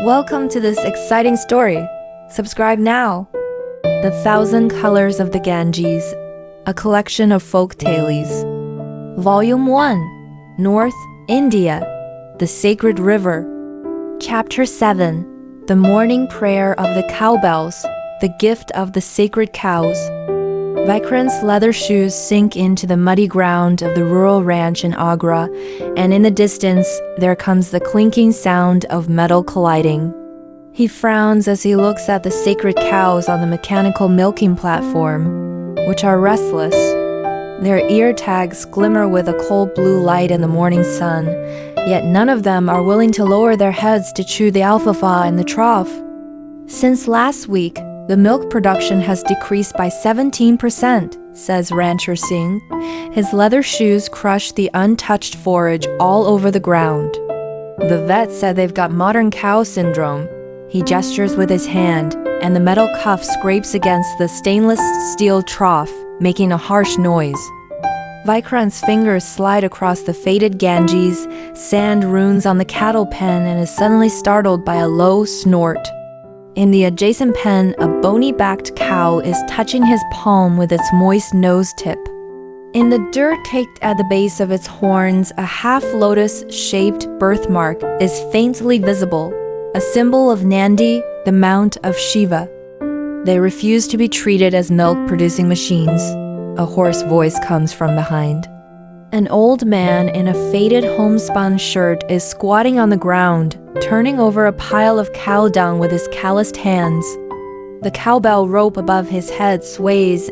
Welcome to this exciting story. Subscribe now. The Thousand Colors of the Ganges, a collection of folk tales. Volume 1, North India, the Sacred River. Chapter 7, The Morning Prayer of the Cowbells, the Gift of the Sacred Cows. Vikrant's leather shoes sink into the muddy ground of the rural ranch in Agra, and in the distance there comes the clinking sound of metal colliding. He frowns as he looks at the sacred cows on the mechanical milking platform, which are restless. Their ear tags glimmer with a cold blue light in the morning sun, yet none of them are willing to lower their heads to chew the alfalfa in the trough. Since last week, the milk production has decreased by 17%, says Rancher Singh. His leather shoes crush the untouched forage all over the ground. The vet said they've got modern cow syndrome. He gestures with his hand, and the metal cuff scrapes against the stainless steel trough, making a harsh noise. Vikrant's fingers slide across the faded Ganges, sand runes on the cattle pen, and is suddenly startled by a low snort. In the adjacent pen, a bony-backed cow is touching his palm with its moist nose tip. In the dirt caked at the base of its horns, a half-lotus-shaped birthmark is faintly visible, a symbol of Nandi, the mount of Shiva. They refuse to be treated as milk-producing machines. A hoarse voice comes from behind. An old man in a faded homespun shirt is squatting on the ground, turning over a pile of cow dung with his calloused hands. The cowbell rope above his head sways,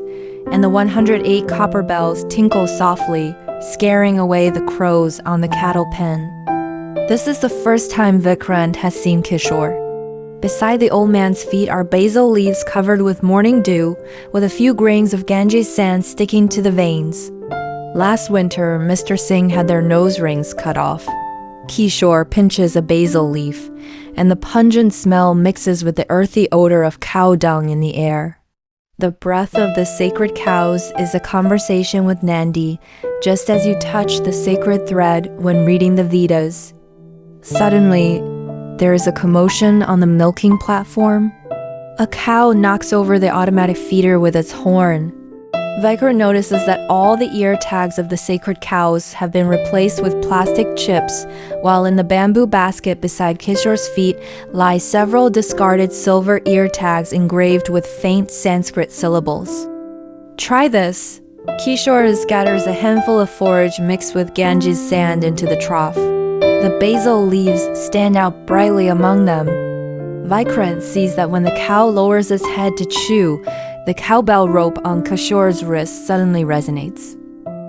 and the 108 copper bells tinkle softly, scaring away the crows on the cattle pen. This is the first time Vikrant has seen Kishore. Beside the old man's feet are basil leaves covered with morning dew, with a few grains of Ganges sand sticking to the veins. Last winter, Mr. Singh had their nose rings cut off. Kishore pinches a basil leaf, and the pungent smell mixes with the earthy odor of cow dung in the air. The breath of the sacred cows is a conversation with Nandi, just as you touch the sacred thread when reading the Vedas. Suddenly, there is a commotion on the milking platform. A cow knocks over the automatic feeder with its horn. Vikrant notices that all the ear tags of the sacred cows have been replaced with plastic chips, while in the bamboo basket beside Kishore's feet lie several discarded silver ear tags engraved with faint Sanskrit syllables. Try this. Kishore scatters a handful of forage mixed with Ganges sand into the trough. The basil leaves stand out brightly among them. Vikrant sees that when the cow lowers its head to chew, the cowbell rope on Kishore's wrist suddenly resonates.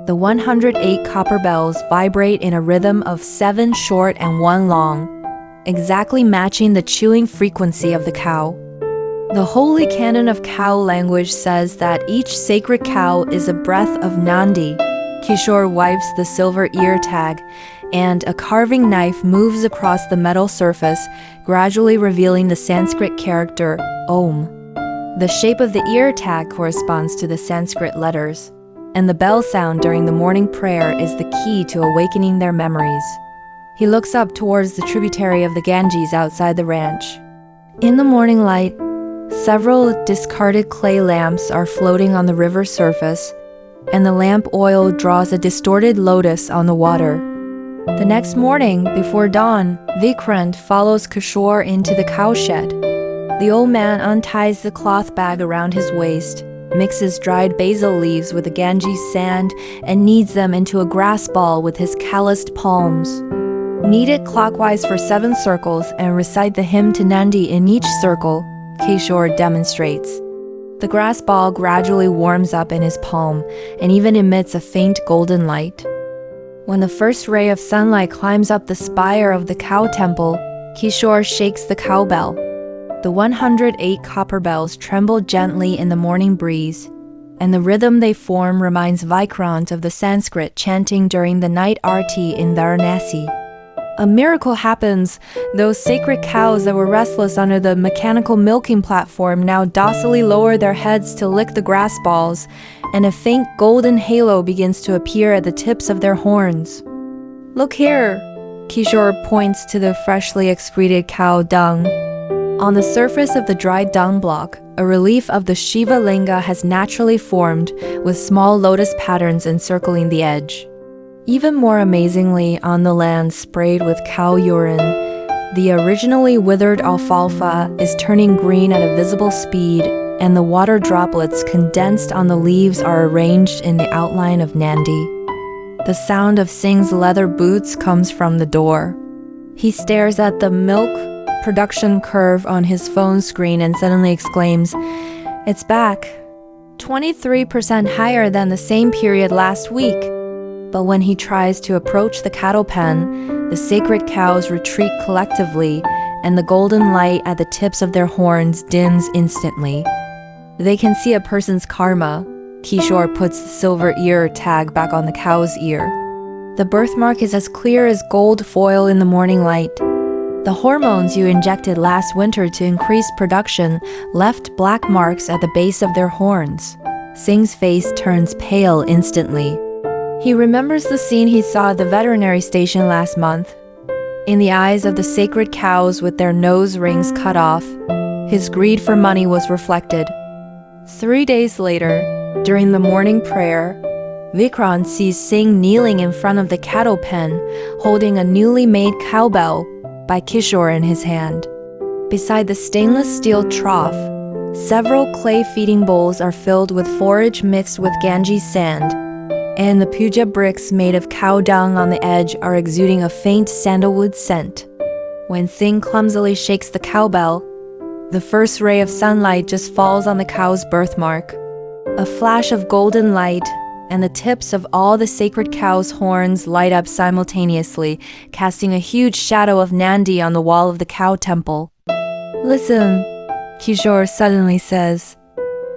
The 108 copper bells vibrate in a rhythm of 7 short and 1 long, exactly matching the chewing frequency of the cow. The holy canon of cow language says that each sacred cow is a breath of Nandi. Kishore wipes the silver ear tag, and a carving knife moves across the metal surface, gradually revealing the Sanskrit character Om. The shape of the ear tag corresponds to the Sanskrit letters, and the bell sound during the morning prayer is the key to awakening their memories. He looks up towards the tributary of the Ganges outside the ranch. In the morning light, several discarded clay lamps are floating on the river surface, and the lamp oil draws a distorted lotus on the water. The next morning, before dawn, Vikrant follows Kishore into the cowshed. The old man unties the cloth bag around his waist, mixes dried basil leaves with the Ganges sand, and kneads them into a grass ball with his calloused palms. Knead it clockwise for 7 circles and recite the hymn to Nandi in each circle, Kishore demonstrates. The grass ball gradually warms up in his palm and even emits a faint golden light. When the first ray of sunlight climbs up the spire of the cow temple, Kishore shakes the cowbell. The 108 copper bells tremble gently in the morning breeze, and the rhythm they form reminds Vikrant of the Sanskrit chanting during the night arti in Varanasi. A miracle happens. Those sacred cows that were restless under the mechanical milking platform now docilely lower their heads to lick the grass balls, and a faint golden halo begins to appear at the tips of their horns. "Look here," Kishore points to the freshly excreted cow dung. On the surface of the dried dung block, a relief of the Shiva linga has naturally formed, with small lotus patterns encircling the edge. Even more amazingly, on the land sprayed with cow urine, the originally withered alfalfa is turning green at a visible speed, and the water droplets condensed on the leaves are arranged in the outline of Nandi. The sound of Singh's leather boots comes from the door. He stares at the milk production curve on his phone screen and suddenly exclaims, "It's back! 23% higher than the same period last week." But when he tries to approach the cattle pen, the sacred cows retreat collectively, and the golden light at the tips of their horns dims instantly. They can see a person's karma. Kishore puts the silver ear tag back on the cow's ear. The birthmark is as clear as gold foil in the morning light. The hormones you injected last winter to increase production left black marks at the base of their horns. Singh's face turns pale instantly. He remembers the scene he saw at the veterinary station last month. In the eyes of the sacred cows with their nose rings cut off, his greed for money was reflected. 3 days later, during the morning prayer, Vikrant sees Singh kneeling in front of the cattle pen, holding a newly made cowbell by Kishore in his hand. Beside the stainless steel trough, several clay feeding bowls are filled with forage mixed with Ganges sand, and the puja bricks made of cow dung on the edge are exuding a faint sandalwood scent. When Singh clumsily shakes the cowbell, the first ray of sunlight just falls on the cow's birthmark. A flash of golden light, and the tips of all the sacred cow's horns light up simultaneously, casting a huge shadow of Nandi on the wall of the cow temple. "Listen," Kishore suddenly says.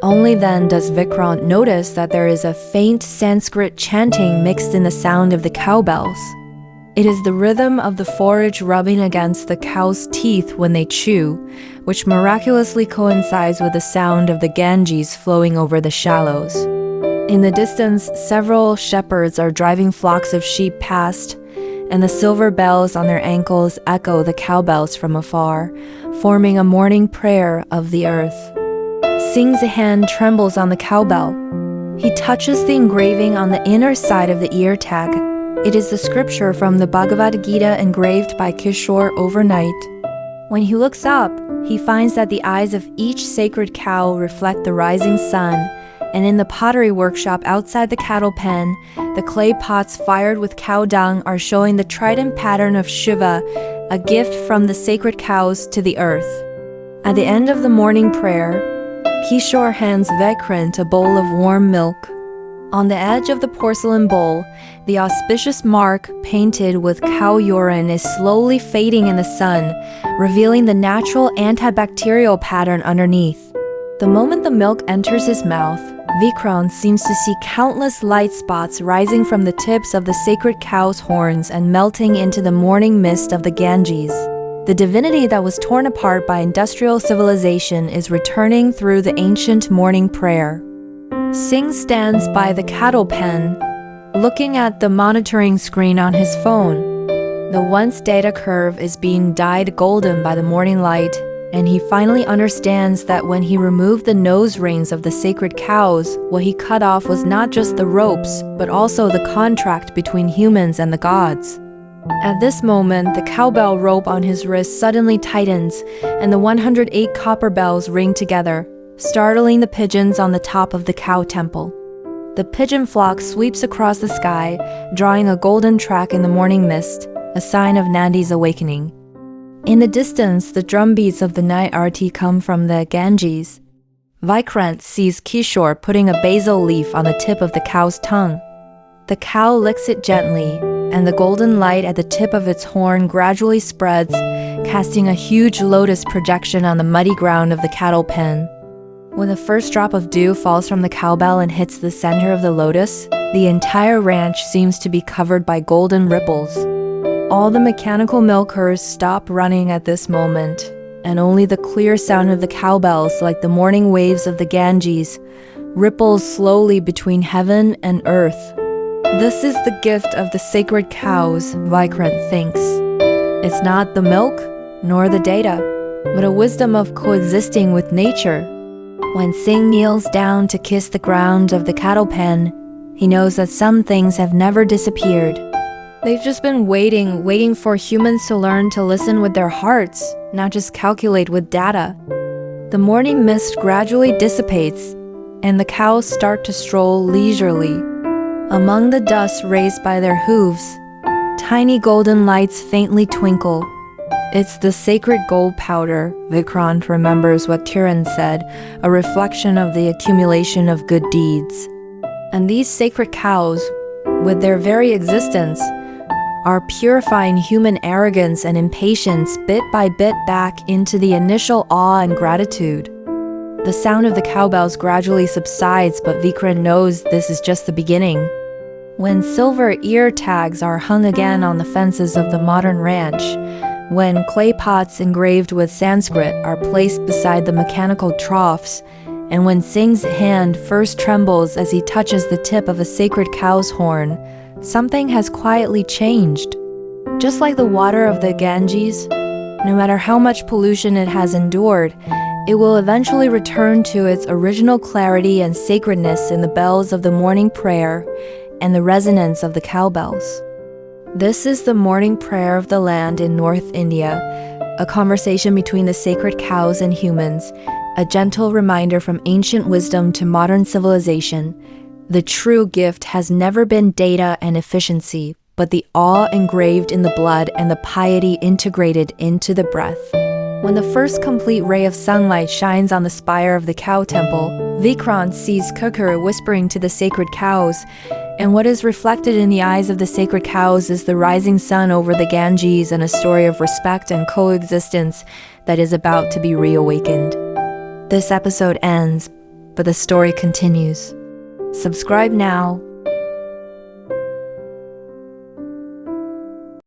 Only then does Vikrant notice that there is a faint Sanskrit chanting mixed in the sound of the cowbells. It is the rhythm of the forage rubbing against the cow's teeth when they chew, which miraculously coincides with the sound of the Ganges flowing over the shallows. In the distance, several shepherds are driving flocks of sheep past, and the silver bells on their ankles echo the cowbells from afar, forming a morning prayer of the earth. Singh's hand trembles on the cowbell. He touches the engraving on the inner side of the ear tag. It is the scripture from the Bhagavad Gita engraved by Kishore overnight. When he looks up, he finds that the eyes of each sacred cow reflect the rising sun, and in the pottery workshop outside the cattle pen, the clay pots fired with cow dung are showing the trident pattern of Shiva, a gift from the sacred cows to the earth. At the end of the morning prayer, Kishore hands Vikrant a bowl of warm milk. On the edge of the porcelain bowl, the auspicious mark painted with cow urine is slowly fading in the sun, revealing the natural antibacterial pattern underneath. The moment the milk enters his mouth, Vikrant seems to see countless light spots rising from the tips of the sacred cow's horns and melting into the morning mist of the Ganges. The divinity that was torn apart by industrial civilization is returning through the ancient morning prayer. Singh stands by the cattle pen, looking at the monitoring screen on his phone. The once data curve is being dyed golden by the morning light, and he finally understands that when he removed the nose rings of the sacred cows, what he cut off was not just the ropes, but also the contract between humans and the gods. At this moment, the cowbell rope on his wrist suddenly tightens, and the 108 copper bells ring together, startling the pigeons on the top of the cow temple. The pigeon flock sweeps across the sky, drawing a golden track in the morning mist, a sign of Nandi's awakening. In the distance, the drumbeats of the night arti come from the Ganges. Vikrant sees Kishore putting a basil leaf on the tip of the cow's tongue. The cow licks it gently, and the golden light at the tip of its horn gradually spreads, casting a huge lotus projection on the muddy ground of the cattle pen. When the first drop of dew falls from the cowbell and hits the center of the lotus, the entire ranch seems to be covered by golden ripples. All the mechanical milkers stop running at this moment, and only the clear sound of the cowbells, like the morning waves of the Ganges, ripples slowly between heaven and earth. This is the gift of the sacred cows, Vikrant thinks. It's not the milk, nor the data, but a wisdom of coexisting with nature. When Singh kneels down to kiss the ground of the cattle pen, he knows that some things have never disappeared. They've just been waiting for humans to learn to listen with their hearts, not just calculate with data. The morning mist gradually dissipates, and the cows start to stroll leisurely. Among the dust raised by their hooves, tiny golden lights faintly twinkle. It's the sacred gold powder, Vikrant remembers what Tiran said, a reflection of the accumulation of good deeds. And these sacred cows, with their very existence, are purifying human arrogance and impatience bit by bit back into the initial awe and gratitude. The sound of the cowbells gradually subsides, but Vikrant knows this is just the beginning. When silver ear tags are hung again on the fences of the modern ranch, when clay pots engraved with Sanskrit are placed beside the mechanical troughs, and when Singh's hand first trembles as he touches the tip of a sacred cow's horn, something has quietly changed. Just like the water of the Ganges, no matter how much pollution it has endured, it will eventually return to its original clarity and sacredness in the bells of the morning prayer and the resonance of the cowbells. This is the morning prayer of the land in North India, a conversation between the sacred cows and humans, a gentle reminder from ancient wisdom to modern civilization. The true gift has never been data and efficiency, but the awe engraved in the blood and the piety integrated into the breath. When the first complete ray of sunlight shines on the spire of the cow temple, Vikrant sees Kishore whispering to the sacred cows, and what is reflected in the eyes of the sacred cows is the rising sun over the Ganges and a story of respect and coexistence that is about to be reawakened. This episode ends, but the story continues. Subscribe now